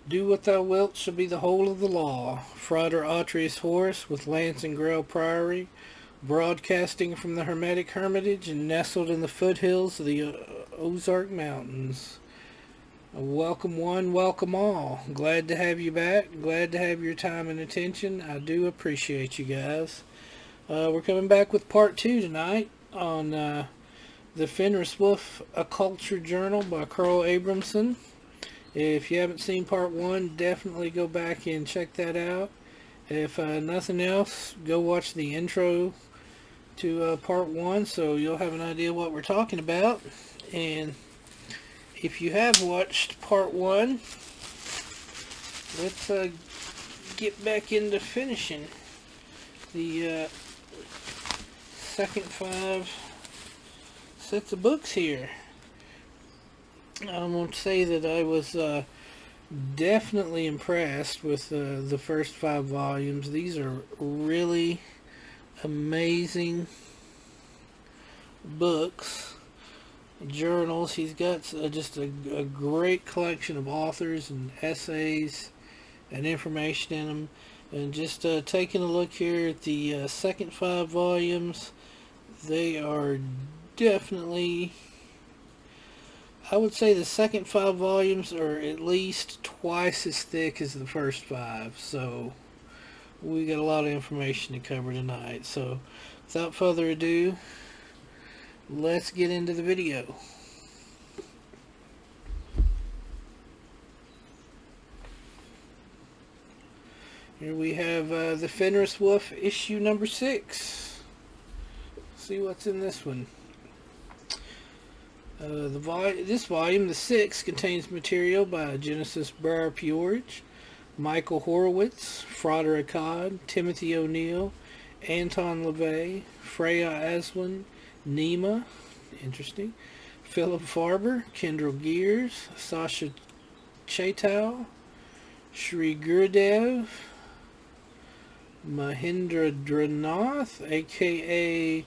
Do what thou wilt shall be the whole of the law. Frater Atrius Horus with Lance and Grail Priory, broadcasting from the Hermetic Hermitage and nestled in the foothills of the Ozark Mountains. Welcome one, welcome all. Glad to have you back. Glad to have your time and attention. I do appreciate you guys. We're coming back with part 2 tonight on the Fenris Wolf A Culture Journal by Carl Abrahamsson. If you haven't seen part 1, definitely go back and check that out. If nothing else, go watch the intro to part 1 so you'll have an idea what we're talking about. And if you have watched part 1, let's get back into finishing the second 5 sets of books here. I won't say that I was definitely impressed with the first 5 volumes. These are really amazing books, journals. He's got just a great collection of authors and essays and information in them. And just taking a look here at the second 5 volumes, they are definitely, I would say the second 5 volumes are at least twice as thick as the first 5. So we got a lot of information to cover tonight. So without further ado, let's get into the video. Here we have the Fenris Wolf issue number 6. See what's in this one. This volume, the 6th, contains material by Genesis Breyer-Peorage, Michael Horowitz, Frater Akkad, Timothy O'Neill, Anton LaVey, Freya Aswin, Nima, interesting, Philip Farber, Kendall Gears, Sasha Chaitau, Shri Gurudev, Mahendranath, aka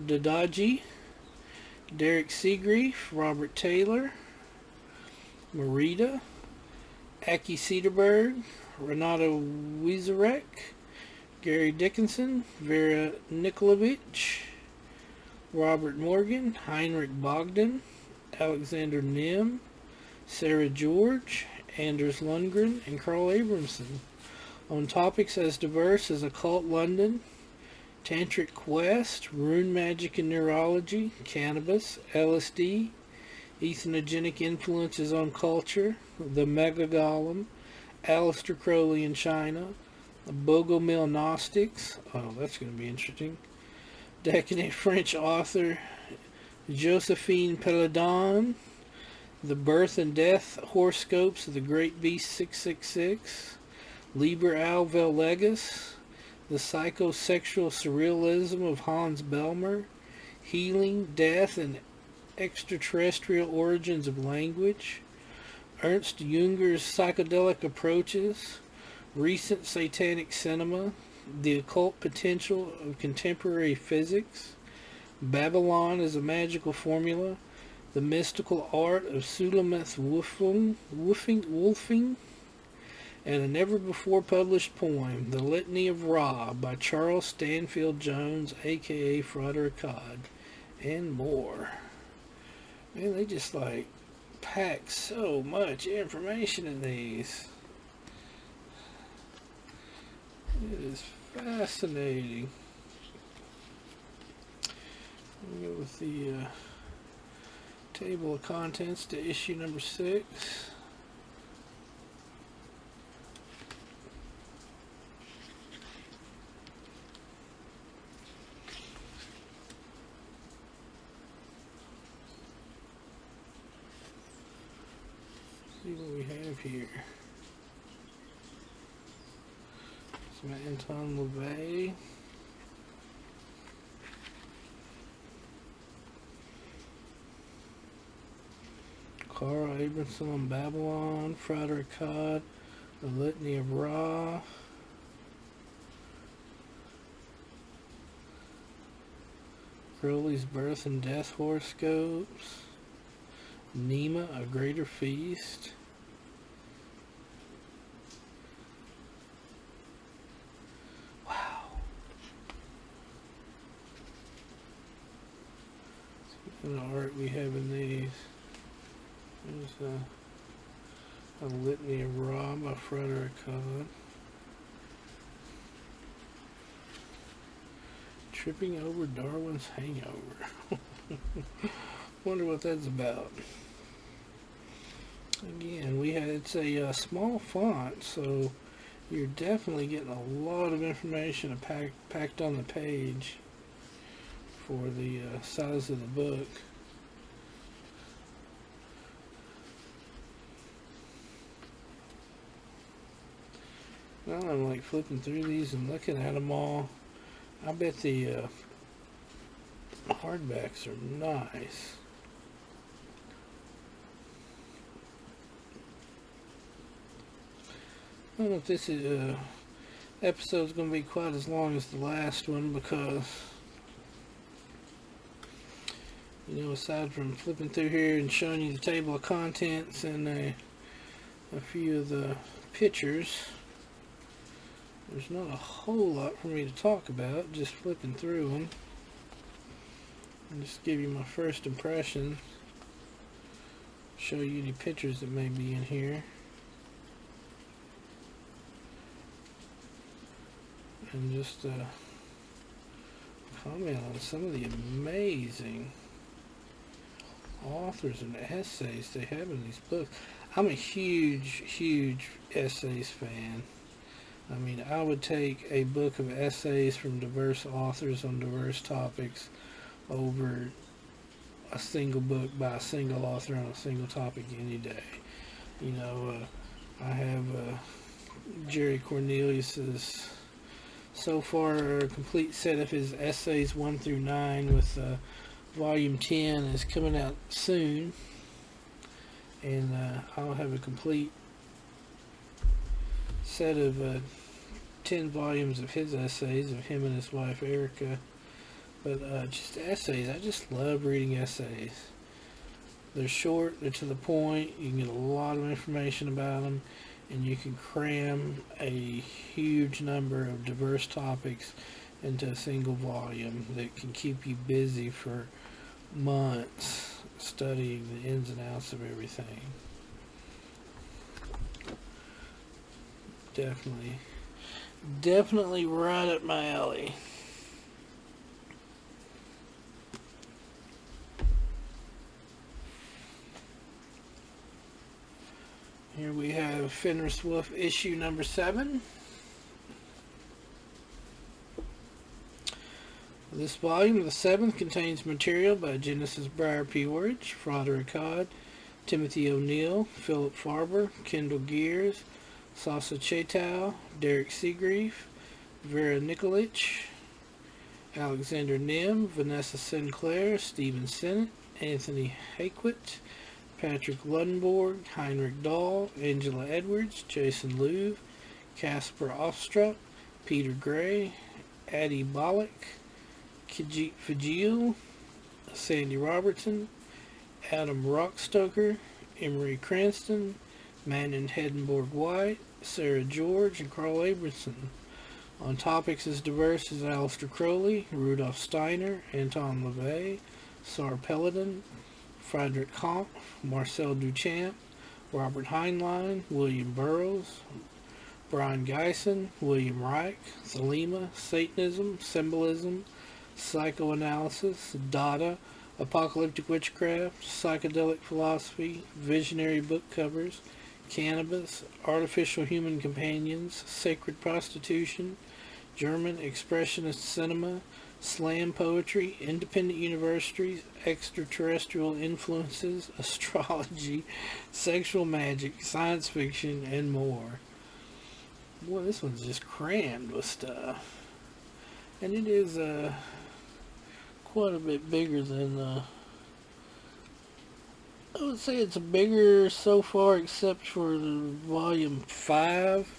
Dadaji, Derek Seagrief, Robert Taylor, Marita, Aki Cedarberg, Renato Wieserek, Gary Dickinson, Vera Nikolaevich, Robert Morgan, Heinrich Bogdan, Alexander Nim, Sarah George, Anders Lundgren, and Carl Abrahamsson, on topics as diverse as occult London, tantric quest, rune magic and neurology, cannabis, LSD, ethnogenetic influences on culture, the Mega Golem, Aleister Crowley in China, Bogomil Gnostics, oh that's going to be interesting, decadent French author Josephine Peladon, the birth and death horoscopes of the Great Beast 666, Liber Alvel Legis, the psychosexual surrealism of Hans Belmer, healing, death, and extraterrestrial origins of language, Ernst Junger's psychedelic approaches, recent satanic cinema, the occult potential of contemporary physics, Babylon as a magical formula, the mystical art of Sulamith Wolfing, and a never-before-published poem, The Litany of Ra, by Charles Stanfield Jones, a.k.a. Frater Akkad, and more. Man, they just, like, pack so much information in these. It is fascinating. We'll go with the table of contents to issue number 6. See what we have here. Some Anton LaVey. Carl Abrahamsson on Babylon, Frater Akkad, The Litany of Ra. Crowley's birth and death horoscopes. Nima, A Greater Feast. And the art we have in these. There's a Litany of Ra by Frederick Cobb. Tripping over Darwin's hangover. Wonder what that's about. Again, it's a small font, so you're definitely getting a lot of information packed on the page for the size of the book. Now I'm like flipping through these and looking at them all. I bet the hardbacks are nice. I don't know if this episode's going to be quite as long as the last one, because, you know, aside from flipping through here and showing you the table of contents and a few of the pictures, there's not a whole lot for me to talk about, just flipping through them. And just give you my first impression. Show you any pictures that may be in here. And just comment on some of the amazing authors and essays they have in these books. I'm a huge essays fan. I mean, I would take a book of essays from diverse authors on diverse topics over a single book by a single author on a single topic any day. You know, I have Jerry Cornelius's, so far, a complete set of his essays 1 through 9, with volume 10 is coming out soon, and I'll have a complete set of 10 volumes of his essays, of him and his wife Erica. But just essays, I just love reading essays. They're short, they're to the point, you can get a lot of information about them, and you can cram a huge number of diverse topics into a single volume that can keep you busy for months studying the ins and outs of everything. Definitely right up my alley. Here we have Fenris Wolf issue number 7. This volume, the 7th, contains material by Genesis Breyer Peorage, Froderick Codd, Timothy O'Neill, Philip Farber, Kendall Gears, Sasa Chetow, Derek Seagrief, Vera Nikolic, Alexander Nim, Vanessa Sinclair, Stephen Sennett, Anthony Haquit, Patrick Lundenborg, Heinrich Dahl, Angela Edwards, Jason Louvre, Casper Ostrup, Peter Gray, Addie Bollock, Kajit Fajil, Sandy Robertson, Adam Rockstoker, Emery Cranston, Manon Hedenborg White, Sarah George, and Carl Abramson. On topics as diverse as Aleister Crowley, Rudolf Steiner, Anton LaVey, Sar Peladon, Friedrich Kampf, Marcel Duchamp, Robert Heinlein, William Burroughs, Brian Geisen, William Reich, Thelema, Satanism, Symbolism, Psychoanalysis, Dada, Apocalyptic Witchcraft, Psychedelic Philosophy, Visionary Book Covers, Cannabis, Artificial Human Companions, Sacred Prostitution, German Expressionist Cinema, Slam Poetry, Independent Universities, Extraterrestrial Influences, Astrology, Sexual Magic, Science Fiction, and more. Boy, this one's just crammed with stuff. And it is quite a bit bigger than, I would say it's bigger so far, except for volume 5.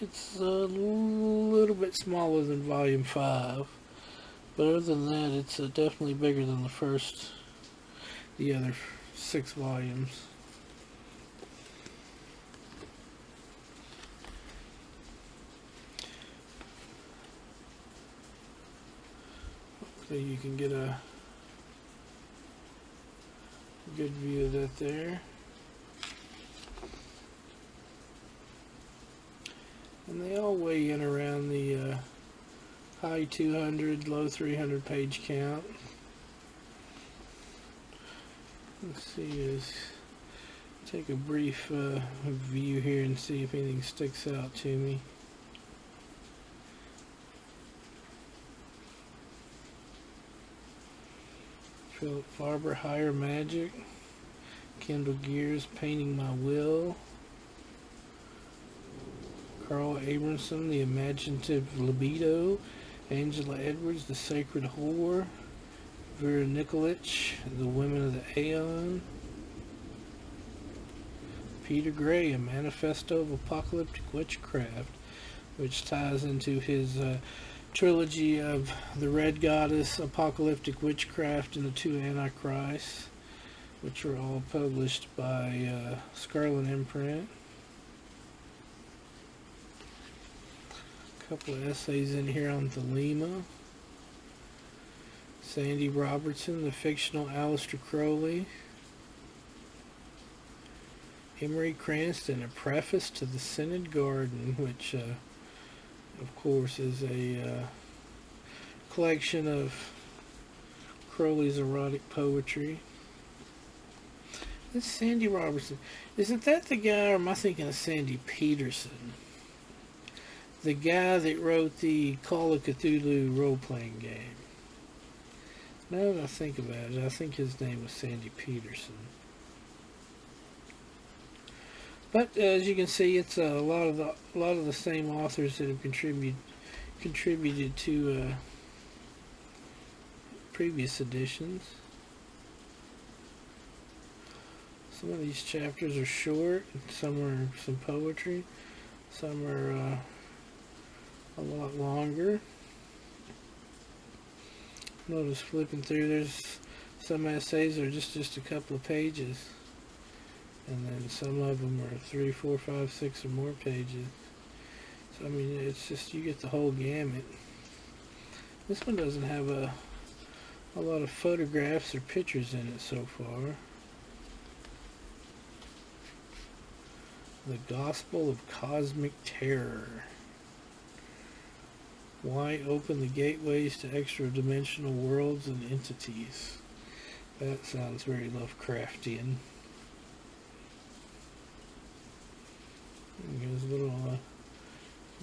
It's a little bit smaller than volume 5, but other than that, it's definitely bigger than the other 6 volumes. Hopefully you can get a good view of that there. And they all weigh in around the high 200, low 300 page count. Let's see, take a brief view here and see if anything sticks out to me. Philip Farber, Higher Magic. Kendall Gears, Painting My Will. Carl Abrahamsson, The Imaginative Libido. Angela Edwards, The Sacred Whore. Vera Nikolic, The Women of the Aeon. Peter Gray, A Manifesto of Apocalyptic Witchcraft, which ties into his trilogy of The Red Goddess, Apocalyptic Witchcraft, and the Two Antichrists, which were all published by Scarlet Imprint. A couple of essays in here on Thelema. Sandy Robertson, the fictional Aleister Crowley. Emery Cranston, A Preface to the Scented Garden, which of course is a collection of Crowley's erotic poetry. This Sandy Robertson, isn't that the guy, or am I thinking of Sandy Peterson? The guy that wrote the Call of Cthulhu role-playing game. Now that I think about it, I think his name was Sandy Peterson. But as you can see, it's a lot of the same authors that have contributed to previous editions. Some of these chapters are short, some are some poetry, some are a lot longer. Notice flipping through, there's some essays that are just a couple of pages. And then some of them are 3, 4, 5, 6 or more pages. So I mean, it's just, you get the whole gamut. This one doesn't have a lot of photographs or pictures in it so far. The Gospel of Cosmic Terror. Why open the gateways to extra-dimensional worlds and entities? That sounds very Lovecraftian. There's a little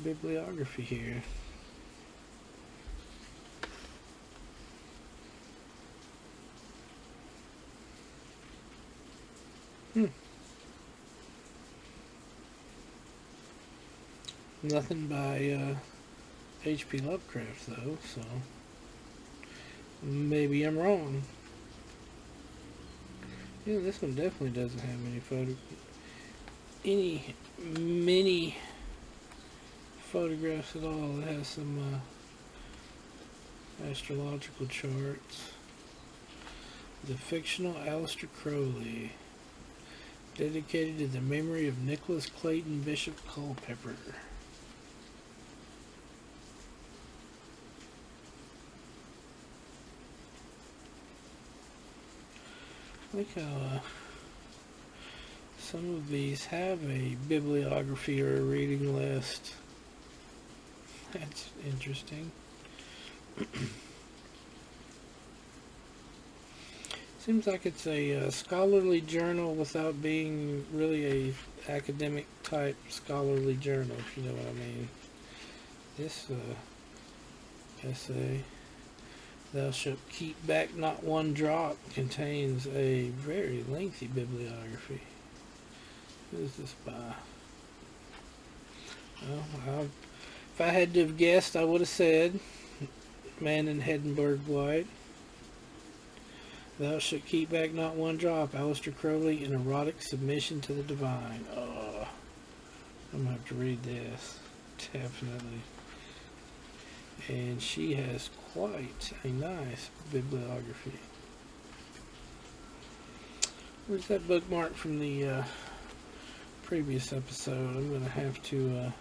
bibliography here. Nothing by H.P. Lovecraft though, so maybe I'm wrong. Yeah, this one definitely doesn't have many photographs at all. It has some astrological charts. The fictional Aleister Crowley, dedicated to the memory of Nicholas Clayton Bishop Culpeper. Look how some of these have a bibliography or a reading list. That's interesting. Seems like it's a scholarly journal without being really a academic type scholarly journal, if you know what I mean. This essay, Thou Shalt Keep Back Not One Drop, contains a very lengthy bibliography. Who is this by? Well, if I had to have guessed, I would have said Man in Heddenberg White. Thou Shalt Keep Back Not One Drop, Aleister Crowley, An Erotic Submission to the Divine. Oh, I'm going to have to read this. Definitely. And she has quite a nice bibliography. Where's that bookmark from the previous episode? I'm going to have to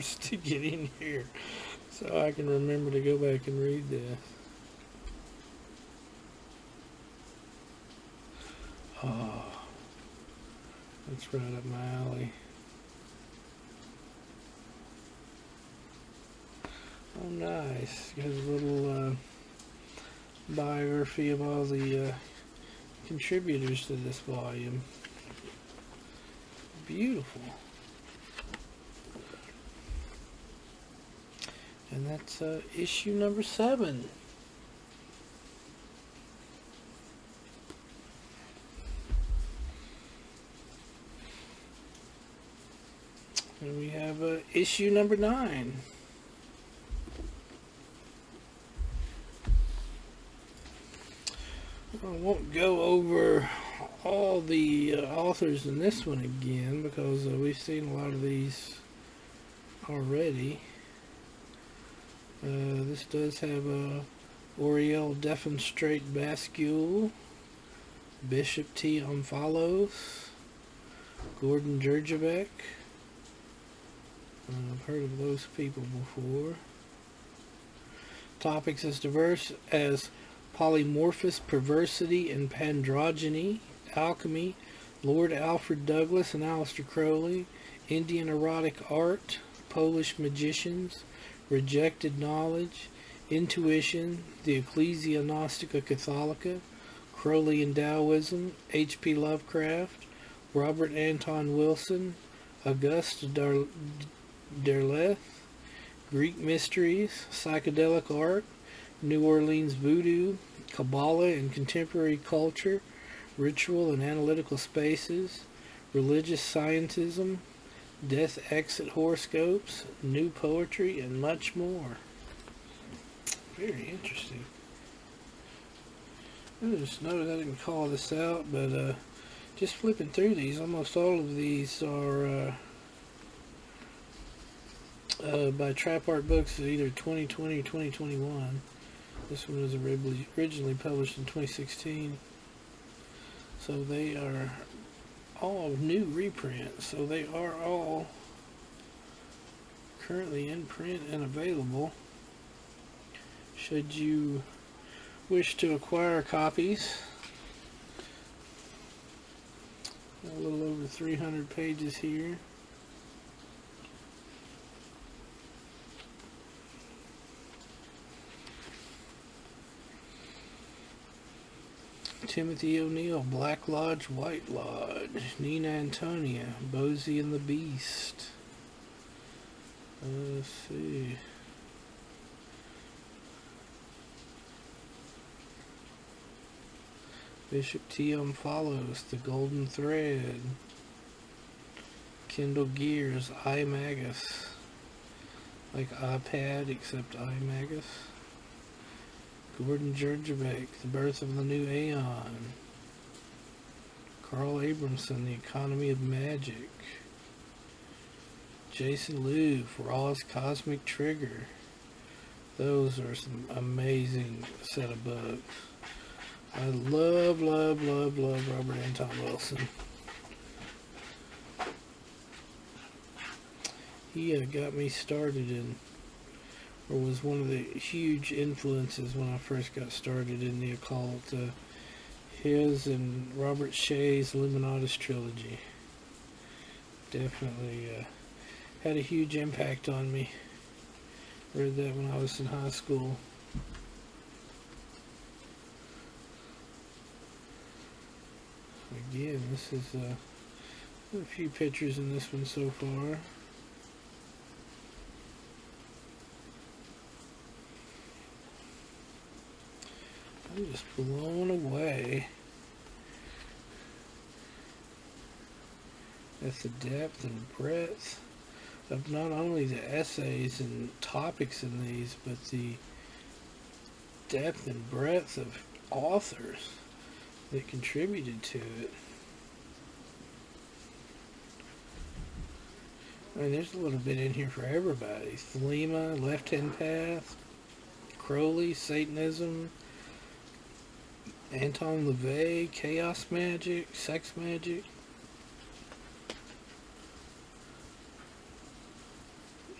stick it in here so I can remember to go back and read this. That's right up my alley. Oh, nice. Got a little biography of all the contributors to this volume. Beautiful. And that's issue number 7. And we have issue number 9. I won't go over all the authors in this one again because we've seen a lot of these already. This does have Oriel Defenstrate Bascule, Bishop T. Omphalos, Gordon Jurjevic. I've heard of those people before. Topics as diverse as polymorphous perversity and pandrogyny, alchemy, Lord Alfred Douglas and Aleister Crowley, Indian erotic art, Polish magicians, rejected knowledge, intuition, the Ecclesia Gnostica Catholica, Crowley and Taoism, H.P. Lovecraft, Robert Anton Wilson, Auguste Derleth, Greek mysteries, psychedelic art, New Orleans voodoo, Kabbalah and contemporary culture, ritual and analytical spaces, religious scientism, death exit horoscopes, new poetry, and much more. Very interesting. I just noticed I didn't call this out, but just flipping through these, almost all of these are by Trapart Books, either 2020 or 2021. This one was originally published in 2016. So they are all new reprints. So they are all currently in print and available. Should you wish to acquire copies. A little over 300 pages here. Timothy O'Neill, Black Lodge, White Lodge, Nina Antonia, Bosie and the Beast. Let's see. Bishop T. Omphalos, The Golden Thread. Kindle Gears, iMagus. Like iPad except iMagus. Gordon Jurjevic, The Birth of the New Aeon. Carl Abrahamsson, The Economy of Magic. Jason Liu, Raw's Cosmic Trigger. Those are some amazing set of books. I love Robert Anton Wilson. He got me started in, or was one of the huge influences when I first got started in the occult. His and Robert Shea's Illuminatus trilogy definitely had a huge impact on me. Read that when I was in high school. Again, this is a few pictures in this one so far. I'm just blown away at the depth and breadth of not only the essays and topics in these, but the depth and breadth of authors that contributed to it. I mean, there's a little bit in here for everybody. Thelema, Left Hand Path, Crowley, Satanism, Anton LaVey, Chaos Magic, Sex Magic,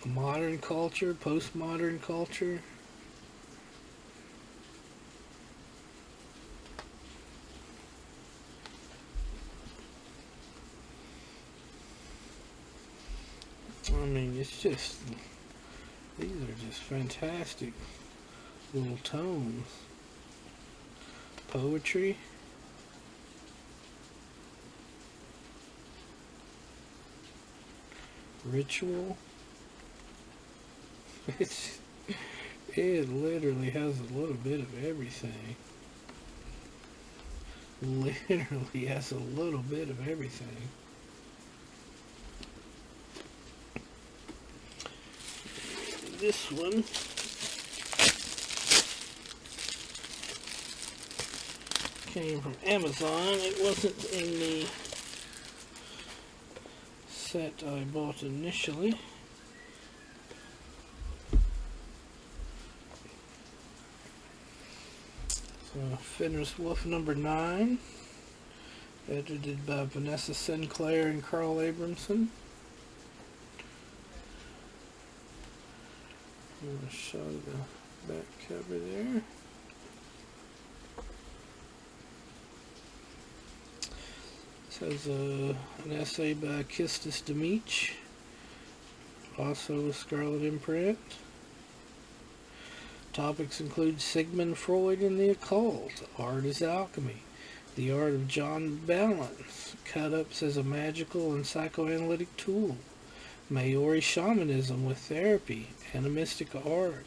modern culture, postmodern culture. I mean, it's just, these are just fantastic little tomes. Poetry. Ritual. It literally has a little bit of everything. Literally has a little bit of everything. This one came from Amazon. It wasn't in the set I bought initially. So, Fenris Wolf number 9, edited by Vanessa Sinclair and Carl Abrahamsson. I'll show the back cover there. This has an essay by Kistis Demich, also a Scarlet imprint. Topics include Sigmund Freud and the occult, art as alchemy, the art of John Balance, cut-ups as a magical and psychoanalytic tool, Maori shamanism with therapy, animistic art,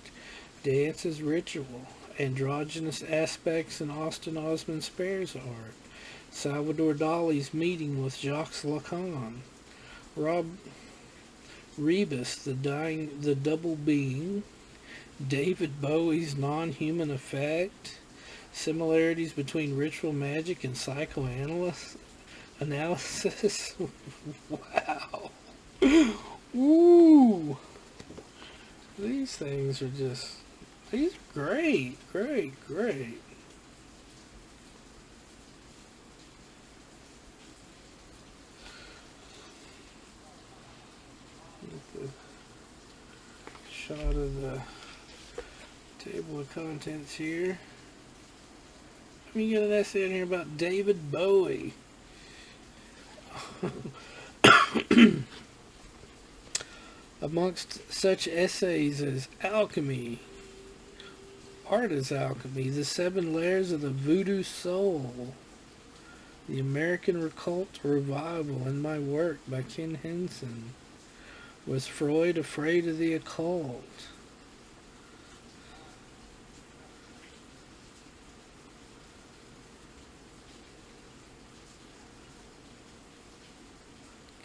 dance as ritual, androgynous aspects in Austin Osman Spare's art, Salvador Dali's meeting with Jacques Lacan, Rebus, the double being, David Bowie's non-human effect, similarities between ritual magic and psychoanalysis. Wow. Ooh. These things are just, these are great, great, great. Shot of the table of contents here. I mean, you got an essay in here about David Bowie. Amongst such essays as Alchemy, Art as Alchemy, The 7 Layers of the Voodoo Soul, The American Occult Revival, and My Work by Ken Henson. Was Freud afraid of the occult?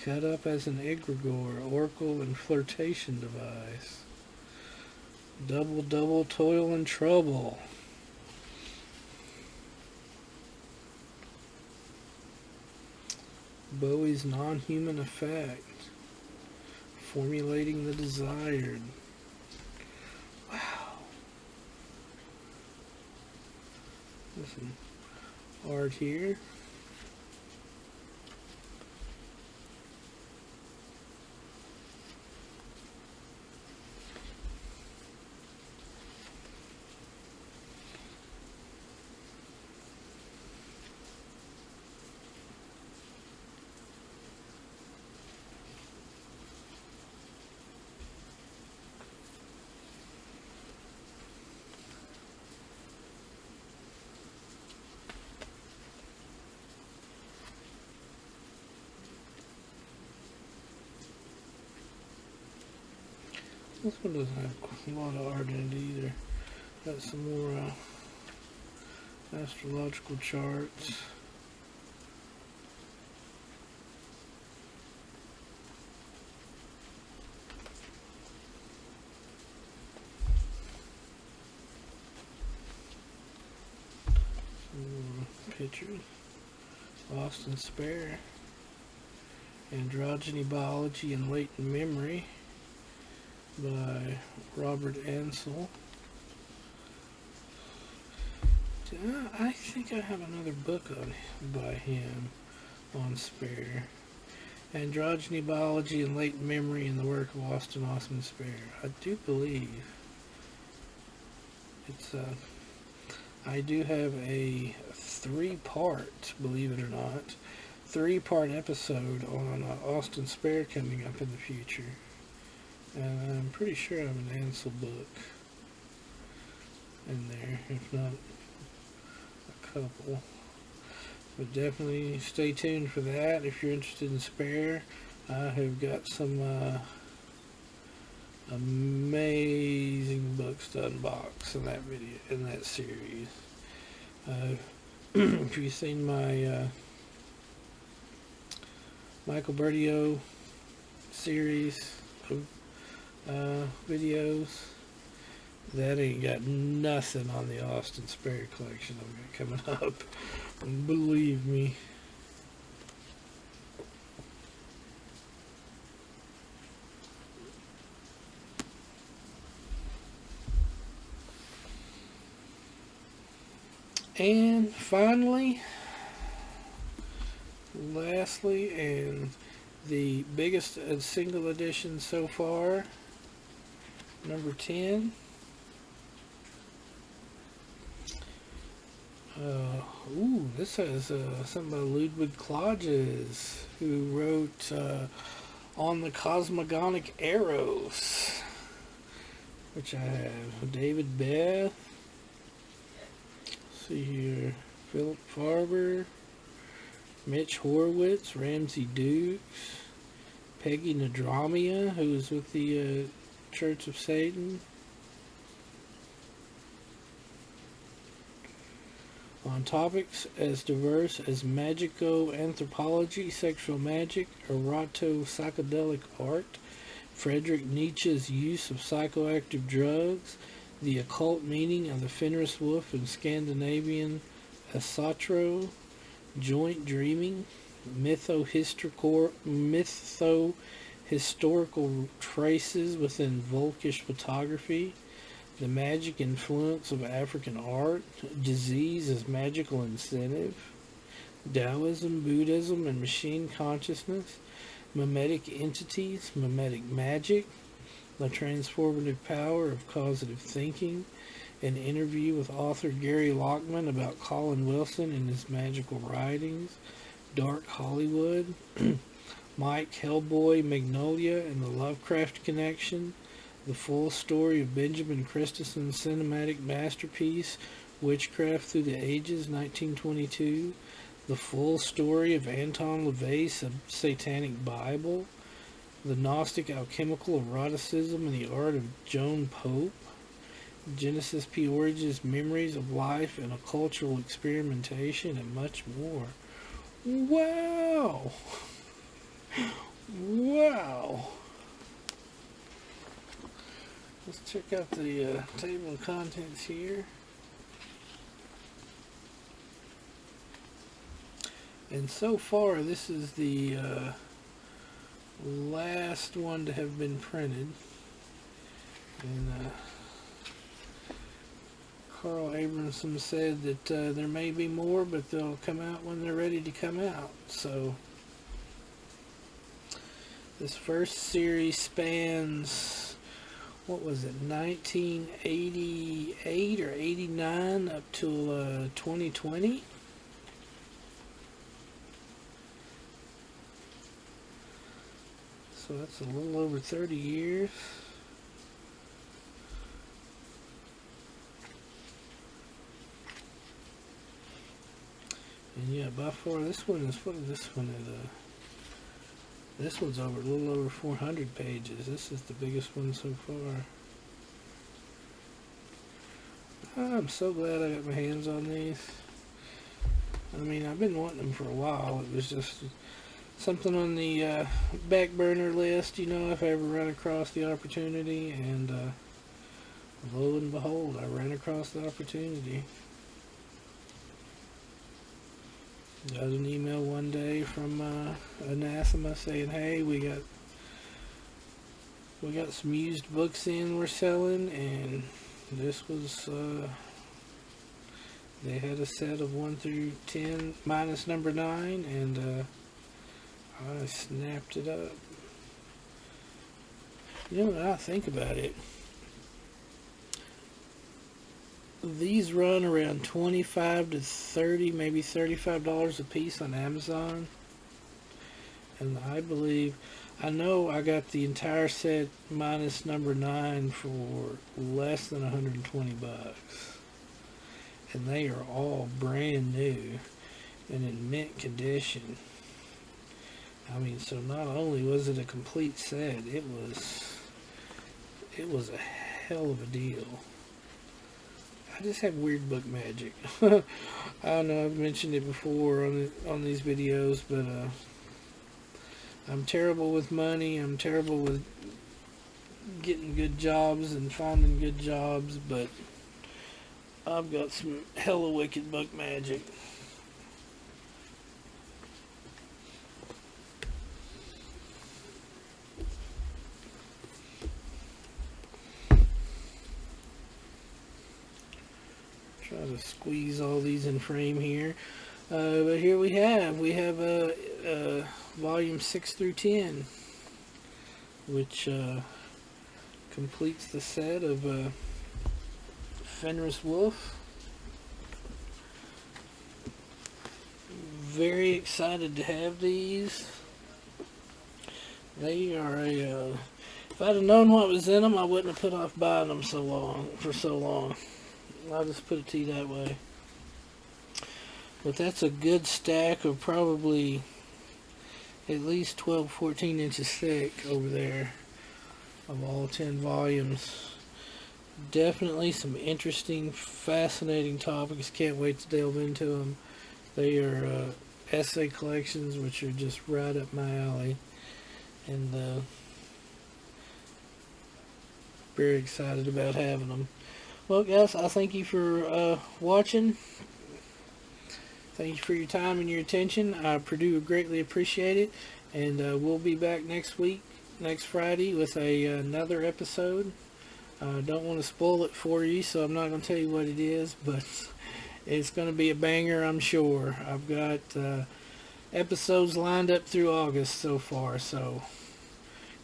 Cut up as an egregore, oracle, and flirtation device. Double, double, toil and trouble. Bowie's non-human effect. Formulating the desired. Wow. There's some art here. This one doesn't have a lot of art in it either. Got some more astrological charts. Some more pictures. Austin Spare. Androgyny, Biology, and Latent Memory by Robert Ansel. I think I have another book by him on Spare. Androgyny, Biology, and Latent Memory in the work of Austin Osman Spare. I do believe it's I do have a 3-part, believe it or not, 3-part episode on Austin Spare coming up in the future. And I'm pretty sure I have an Ansel book in there, if not a couple. But definitely stay tuned for that if you're interested in Spare. I have got some amazing books to unbox in that video, in that series. If you've seen my Michael Bertio series of videos, that ain't got nothing on the Austin Sperry collection I've got coming up. Believe me. And finally, lastly, and the biggest single edition so far, number 10. This has something by Ludwig Klages, who wrote On the Cosmogonic Eros, which I have. David Beth. Let's see here. Philip Farber. Mitch Horowitz. Ramsey Dukes. Peggy Nadramia, who was with the Church of Satan. On topics as diverse as magico-anthropology, sexual magic, eroto-psychedelic art, Friedrich Nietzsche's use of psychoactive drugs, the occult meaning of the Fenris wolf in Scandinavian Asatro, joint dreaming, mytho-historical traces within Volkish photography, the magic influence of African art, disease as magical incentive, Taoism, Buddhism, and machine consciousness, mimetic entities, mimetic magic, the transformative power of causative thinking, an interview with author Gary Lockman about Colin Wilson and his magical writings, Dark Hollywood, Mike Hellboy Magnolia and the Lovecraft Connection, the full story of Benjamin Christensen's cinematic masterpiece, Witchcraft Through the Ages, 1922, the full story of Anton LaVey's Satanic Bible, the Gnostic alchemical eroticism and the art of Joan Pope, Genesis Peorage's memories of life and a cultural experimentation, and much more. Wow! Wow! Let's check out the table of contents here. And so far, this is the last one to have been printed. And Carl Abrahamsson said that there may be more, but they'll come out when they're ready to come out. So this first series spans, what was it, 1988 or 89 up till 2020. So that's a little over 30 years. And yeah, by far this one is, what is this one at? This one's over a little over 400 pages. This is the biggest one so far. I'm so glad I got my hands on these. I mean, I've been wanting them for a while. It was just something on the back burner list, you know, if I ever run across the opportunity. And lo and behold, I ran across the opportunity. Got an email one day from Anathema saying, "Hey, we got some used books in we're selling," and this was they had a set of 1 through 10 minus number 9, and I snapped it up. You know, when I think about it, these run around $25 to $30, maybe $35 a piece on Amazon. And I know I got the entire set minus number 9 for less than 120 bucks. And they are all brand new and in mint condition. I mean, so not only was it a complete set, it was a hell of a deal. I just have weird book magic. I don't know, I've mentioned it before on these videos, but I'm terrible with money. I'm terrible with getting good jobs and finding good jobs, but I've got some hella wicked book magic. Try to squeeze all these in frame here. But here we have volume 6 through 10, which completes the set of Fenris Wolf. Very excited to have these. They are if I'd have known what was in them, I wouldn't have put off buying them for so long. I'll just put it to you that way. But that's a good stack of probably at least 12, 14 inches thick over there of all 10 volumes. Definitely some interesting, fascinating topics. Can't wait to delve into them. They are essay collections, which are just right up my alley. And very excited about having them. Well, guys, I thank you for watching. Thank you for your time and your attention. I do greatly appreciate it. And we'll be back next Friday, with another episode. I don't want to spoil it for you, so I'm not going to tell you what it is, but it's going to be a banger, I'm sure. I've got episodes lined up through August so far, so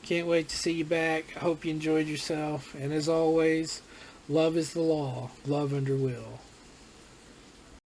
can't wait to see you back. I hope you enjoyed yourself. And as always, love is the law. Love under will.